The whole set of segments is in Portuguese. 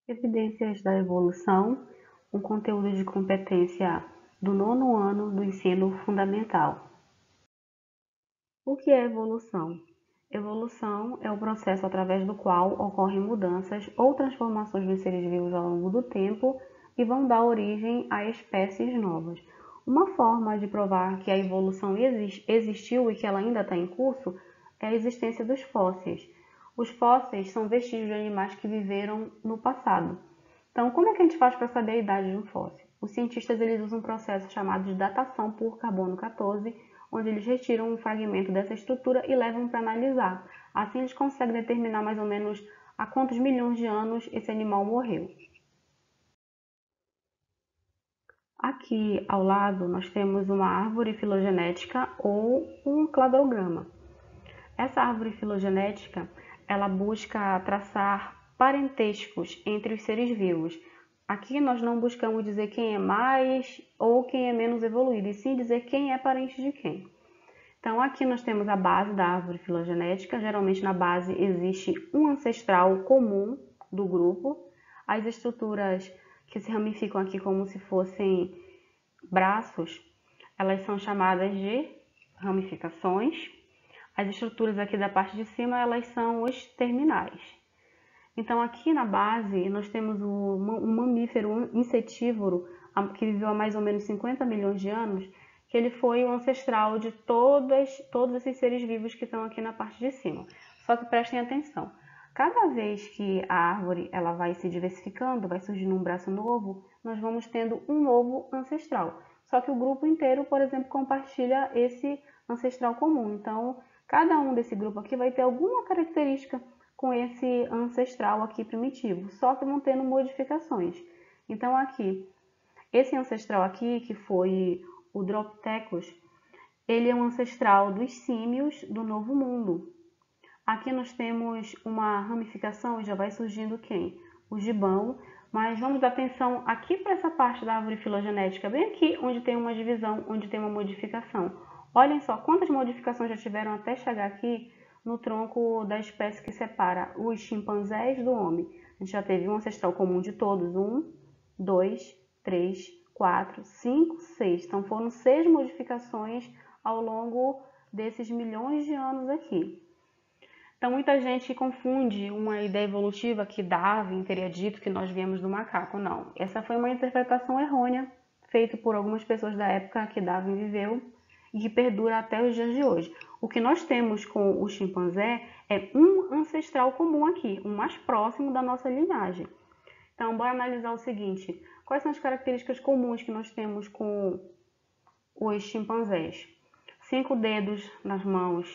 Evidências da evolução, um conteúdo de competência do nono ano do ensino fundamental. O que é evolução? Evolução é o processo através do qual ocorrem mudanças ou transformações dos seres vivos ao longo do tempo e vão dar origem a espécies novas. Uma forma de provar que a evolução existiu e que ela ainda está em curso é a existência dos fósseis. Os fósseis são vestígios de animais que viveram no passado. Então, como é que a gente faz para saber a idade de um fóssil? Os cientistas eles usam um processo chamado de datação por carbono 14, onde eles retiram um fragmento dessa estrutura e levam para analisar. Assim, eles conseguem determinar mais ou menos há quantos milhões de anos esse animal morreu. Aqui ao lado nós temos uma árvore filogenética ou um cladograma. Essa árvore filogenética, ela busca traçar parentescos entre os seres vivos. Aqui nós não buscamos dizer quem é mais ou quem é menos evoluído, e sim dizer quem é parente de quem. Então aqui nós temos a base da árvore filogenética. Geralmente na base existe um ancestral comum do grupo. As estruturas que se ramificam aqui como se fossem braços, elas são chamadas de ramificações. As estruturas aqui da parte de cima, elas são os terminais. Então, aqui na base, nós temos um mamífero insetívoro que viveu há mais ou menos 50 milhões de anos, que ele foi o ancestral de todos esses seres vivos que estão aqui na parte de cima. Só que prestem atenção, cada vez que a árvore ela vai se diversificando, vai surgindo um braço novo, nós vamos tendo um novo ancestral. Só que o grupo inteiro, por exemplo, compartilha esse ancestral comum. Então, cada um desse grupo aqui vai ter alguma característica com esse ancestral aqui primitivo, só que vão tendo modificações. Então aqui, esse ancestral aqui, que foi o Dropithecus, ele é um ancestral dos símios do Novo Mundo. Aqui nós temos uma ramificação e já vai surgindo quem? O gibão, mas vamos dar atenção aqui para essa parte da árvore filogenética, bem aqui onde tem uma divisão, onde tem uma modificação. Olhem só quantas modificações já tiveram até chegar aqui no tronco da espécie que separa os chimpanzés do homem. A gente já teve um ancestral comum de todos, 1, 2, 3, 4, 5, 6. Então foram 6 modificações ao longo desses milhões de anos aqui. Então muita gente confunde uma ideia evolutiva que Darwin teria dito que nós viemos do macaco. Não, essa foi uma interpretação errônea feita por algumas pessoas da época que Darwin viveu e que perdura até os dias de hoje. O que nós temos com o chimpanzé é um ancestral comum aqui, o mais próximo da nossa linhagem. Então, bora analisar o seguinte: quais são as características comuns que nós temos com os chimpanzés? 5 dedos nas mãos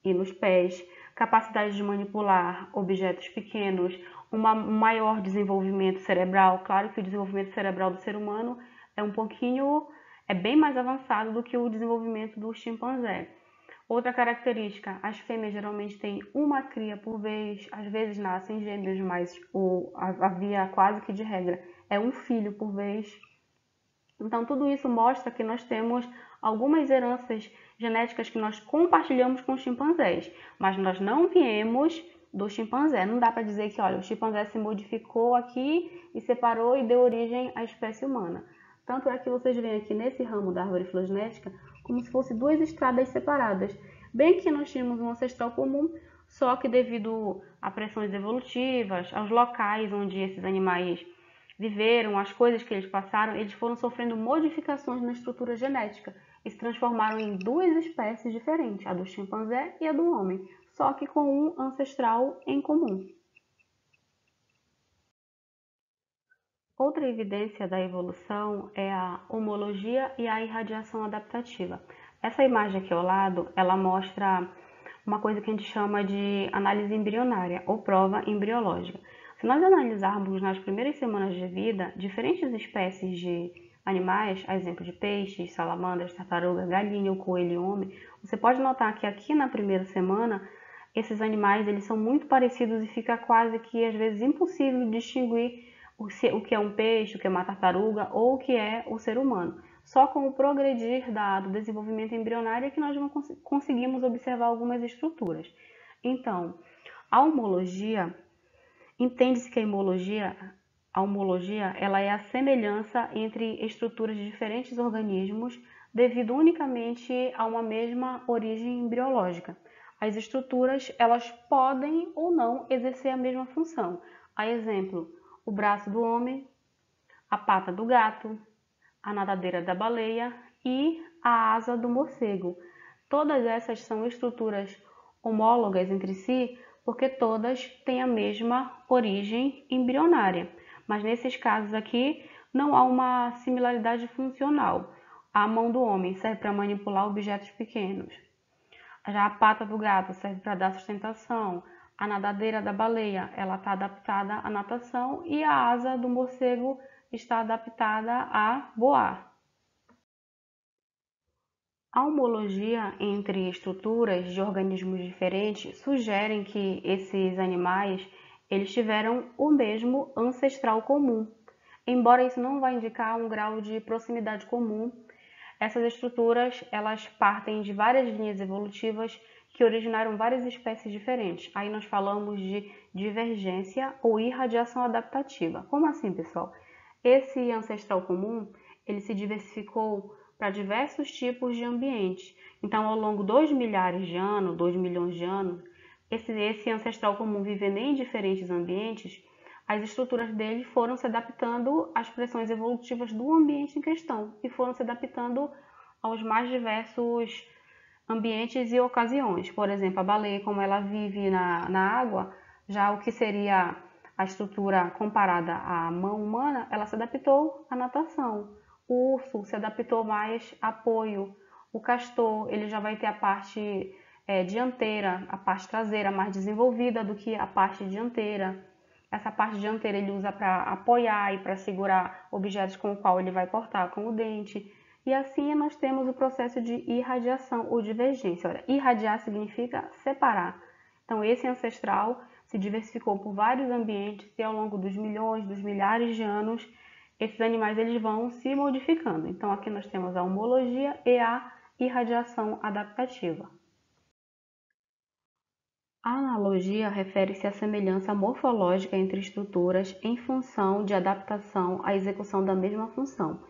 e nos pés, capacidade de manipular objetos pequenos, um maior desenvolvimento cerebral. Claro que o desenvolvimento cerebral do ser humano é bem mais avançado do que o desenvolvimento do chimpanzé. Outra característica, as fêmeas geralmente têm uma cria por vez, às vezes nascem gêmeos, mas a via quase que de regra é um filho por vez. Então, tudo isso mostra que nós temos algumas heranças genéticas que nós compartilhamos com os chimpanzés, mas nós não viemos do chimpanzé. Não dá para dizer que, olha, o chimpanzé se modificou aqui e separou e deu origem à espécie humana. Tanto é que vocês veem aqui nesse ramo da árvore filogenética como se fossem duas estradas separadas. Bem que nós tínhamos um ancestral comum, só que devido a pressões evolutivas, aos locais onde esses animais viveram, as coisas que eles passaram, eles foram sofrendo modificações na estrutura genética e se transformaram em duas espécies diferentes, a do chimpanzé e a do homem, só que com um ancestral em comum. Outra evidência da evolução é a homologia e a irradiação adaptativa. Essa imagem aqui ao lado, ela mostra uma coisa que a gente chama de análise embrionária ou prova embriológica. Se nós analisarmos nas primeiras semanas de vida diferentes espécies de animais, a exemplo de peixes, salamandras, tartaruga, galinha, coelho e homem, você pode notar que aqui na primeira semana esses animais eles são muito parecidos e fica quase que às vezes impossível distinguir o que é um peixe, o que é uma tartaruga ou o que é o ser humano. Só com o progredir do desenvolvimento embrionário é que nós conseguimos observar algumas estruturas. Então, a homologia Entende-se que a homologia ela é a semelhança entre estruturas de diferentes organismos devido unicamente a uma mesma origem embriológica. As estruturas elas podem ou não exercer a mesma função. A exemplo, o braço do homem, a pata do gato, a nadadeira da baleia e a asa do morcego. Todas essas são estruturas homólogas entre si porque todas têm a mesma origem embrionária. Mas nesses casos aqui não há uma similaridade funcional. A mão do homem serve para manipular objetos pequenos. Já a pata do gato serve para dar sustentação. A nadadeira da baleia ela está adaptada à natação e a asa do morcego está adaptada a voar. A homologia entre estruturas de organismos diferentes sugere que esses animais eles tiveram o mesmo ancestral comum. Embora isso não vá indicar um grau de proximidade comum, essas estruturas elas partem de várias linhas evolutivas que originaram várias espécies diferentes. Aí nós falamos de divergência ou irradiação adaptativa. Como assim, pessoal? Esse ancestral comum ele se diversificou para diversos tipos de ambientes. Então, ao longo de 2 milhares de anos, 2 milhões de anos, esse ancestral comum vivendo em diferentes ambientes, as estruturas dele foram se adaptando às pressões evolutivas do ambiente em questão e foram se adaptando aos mais diversos ambientes e ocasiões. Por exemplo, a baleia, como ela vive na água, já o que seria a estrutura comparada à mão humana, ela se adaptou à natação. O urso se adaptou mais a apoio. O castor, ele já vai ter a parte dianteira, a parte traseira mais desenvolvida do que a parte dianteira. Essa parte dianteira ele usa para apoiar e para segurar objetos com o qual ele vai cortar com o dente. E assim nós temos o processo de irradiação ou divergência. Olha, irradiar significa separar. Então esse ancestral se diversificou por vários ambientes e ao longo dos milhões, dos milhares de anos, esses animais eles vão se modificando. Então aqui nós temos a homologia e a irradiação adaptativa. A analogia refere-se à semelhança morfológica entre estruturas em função de adaptação à execução da mesma função.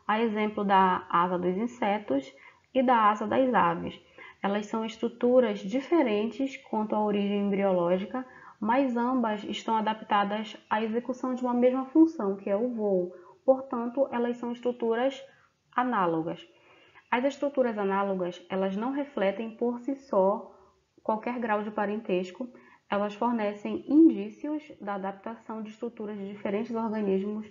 A exemplo da asa dos insetos e da asa das aves. Elas são estruturas diferentes quanto à origem embriológica, mas ambas estão adaptadas à execução de uma mesma função, que é o voo. Portanto, elas são estruturas análogas. As estruturas análogas, elas não refletem por si só qualquer grau de parentesco, elas fornecem indícios da adaptação de estruturas de diferentes organismos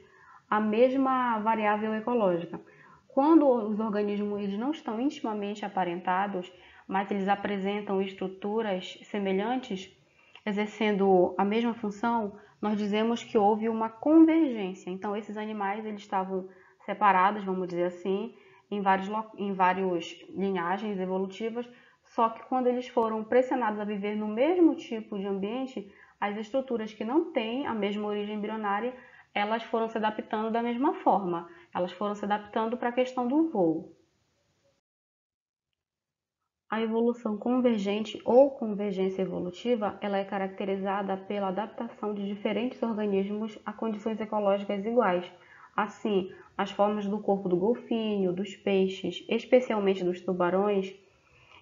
à mesma variável ecológica. Quando os organismos eles não estão intimamente aparentados, mas eles apresentam estruturas semelhantes, exercendo a mesma função, nós dizemos que houve uma convergência. Então, esses animais eles estavam separados, vamos dizer assim, em várias linhagens evolutivas, só que quando eles foram pressionados a viver no mesmo tipo de ambiente, as estruturas que não têm a mesma origem embrionária, elas foram se adaptando da mesma forma. Elas foram se adaptando para a questão do voo. A evolução convergente ou convergência evolutiva, ela é caracterizada pela adaptação de diferentes organismos a condições ecológicas iguais. Assim, as formas do corpo do golfinho, dos peixes, especialmente dos tubarões,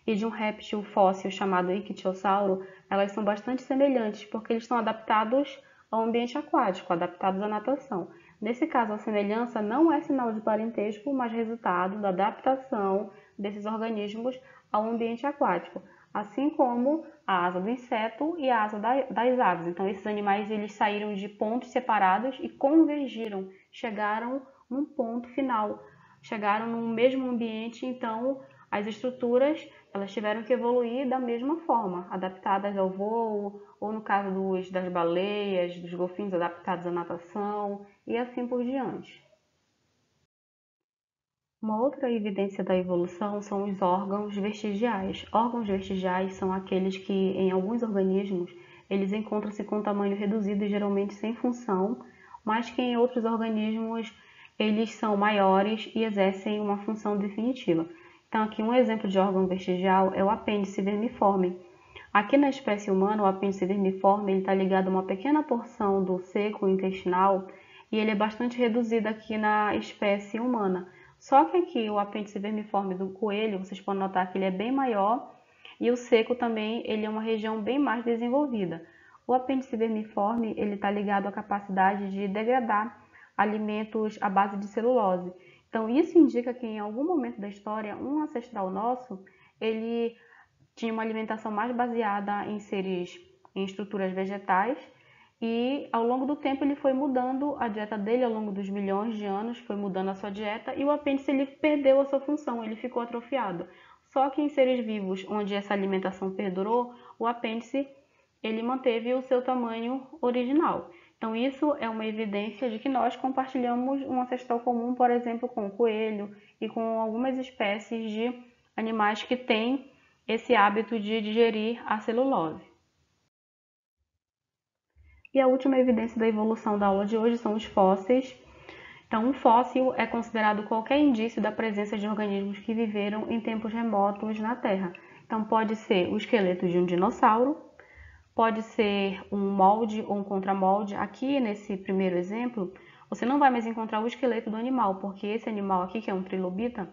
e de um réptil fóssil chamado ictiosauro, elas são bastante semelhantes porque eles estão adaptados ao ambiente aquático, adaptados à natação. Nesse caso, a semelhança não é sinal de parentesco, mas resultado da adaptação desses organismos ao ambiente aquático, assim como a asa do inseto e a asa das aves. Então, esses animais eles saíram de pontos separados e convergiram, chegaram num ponto final, chegaram no mesmo ambiente, então as estruturas elas tiveram que evoluir da mesma forma, adaptadas ao voo, ou no caso das baleias, dos golfinhos adaptados à natação, e assim por diante. Uma outra evidência da evolução são os órgãos vestigiais. Órgãos vestigiais são aqueles que, em alguns organismos, eles encontram-se com tamanho reduzido e geralmente sem função, mas que em outros organismos eles são maiores e exercem uma função definitiva. Então, aqui um exemplo de órgão vestigial é o apêndice vermiforme. Aqui na espécie humana, o apêndice vermiforme está ligado a uma pequena porção do seco intestinal e ele é bastante reduzido aqui na espécie humana. Só que aqui o apêndice vermiforme do coelho, vocês podem notar que ele é bem maior e o seco também ele é uma região bem mais desenvolvida. O apêndice vermiforme ele está ligado à capacidade de degradar alimentos à base de celulose. Então isso indica que em algum momento da história um ancestral nosso ele tinha uma alimentação mais baseada em estruturas vegetais e ao longo do tempo ele foi mudando a dieta dele, ao longo dos milhões de anos foi mudando a sua dieta e o apêndice ele perdeu a sua função, ele ficou atrofiado. Só que em seres vivos onde essa alimentação perdurou, o apêndice ele manteve o seu tamanho original. Então isso é uma evidência de que nós compartilhamos um ancestral comum, por exemplo, com o coelho e com algumas espécies de animais que têm esse hábito de digerir a celulose. E a última evidência da evolução da aula de hoje são os fósseis. Então, um fóssil é considerado qualquer indício da presença de organismos que viveram em tempos remotos na Terra. Então, pode ser o esqueleto de um dinossauro, pode ser um molde ou um contramolde. Aqui, nesse primeiro exemplo, você não vai mais encontrar o esqueleto do animal, porque esse animal aqui, que é um trilobita,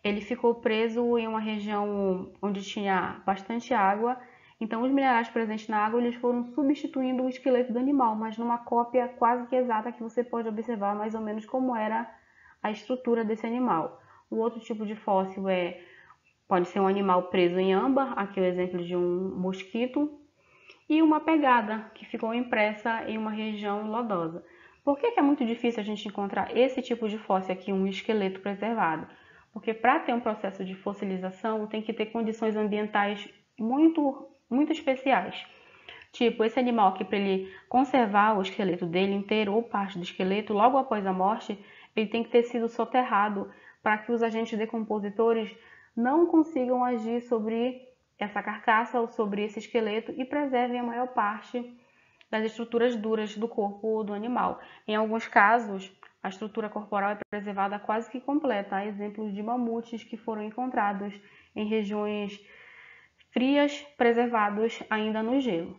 ele ficou preso em uma região onde tinha bastante água, então os minerais presentes na água eles foram substituindo o esqueleto do animal, mas numa cópia quase que exata que você pode observar mais ou menos como era a estrutura desse animal. O outro tipo de fóssil pode ser um animal preso em âmbar, aqui é o exemplo de um mosquito, e uma pegada que ficou impressa em uma região lodosa. Por que é muito difícil a gente encontrar esse tipo de fóssil aqui, um esqueleto preservado? Porque para ter um processo de fossilização tem que ter condições ambientais muito especiais. Tipo, esse animal aqui, para ele conservar o esqueleto dele inteiro ou parte do esqueleto, logo após a morte, ele tem que ter sido soterrado para que os agentes decompositores não consigam agir sobre essa carcaça ou sobre esse esqueleto e preservem a maior parte das estruturas duras do corpo do animal. Em alguns casos, a estrutura corporal é preservada quase que completa. Há exemplos de mamutes que foram encontrados em regiões frias, preservados ainda no gelo.